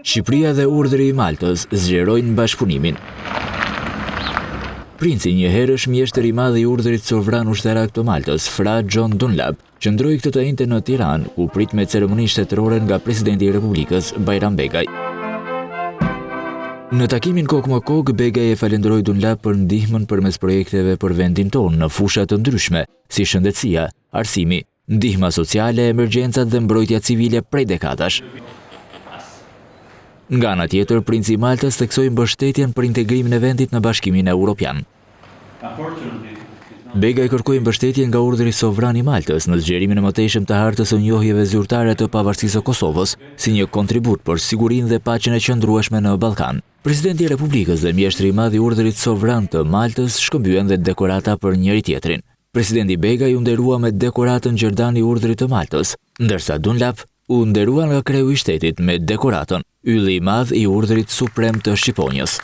Shqipëria dhe urdhri i Maltës zgjerojnë bashkëpunimin. Princi, një herësh mjeshtër i madh i urdhrit sovran ushtarak të Maltës, Fra John Dunlap, qëndroi këtë të njëjtën në Tiranë, ku prit me ceremoni shtetërore nga presidenti i Republikës Bajram Begaj. Në takimin kokë më kokë, Begaj e falenderoi Dunlap për ndihmën përmes projekteve për vendin tonë në fusha të ndryshme, si shëndetësia, arsimi, ndihma sociale, emergjencat dhe mbrojtja civile prej dekadash. Nga ana tjetër, princi i Maltës theksoi mbështetjen për integrimin e vendit në Bashkimin Evropian. Begaj kërkoi mbështetje nga urdhri sovran i Maltës në zgjerimin e mëtejshëm të hartës së njohjeve zyrtare të pavarësisë së Kosovës, si një kontribut për sigurinë dhe paqen e qëndrueshme në Ballkan. Presidenti i Republikës dhe mjeshtri i madh i urdhrit sovran të Maltës shkëmbyen dhe dekorata për njëri tjetrin. Presidenti Begaj u nderua me dekoratën Gjerdan i urdhrit të Maltës, ndërsa Dunlap u nderua nga kreu i shtetit me dekoratën Ylli i madh i urdhrit suprem të Shqiponjës.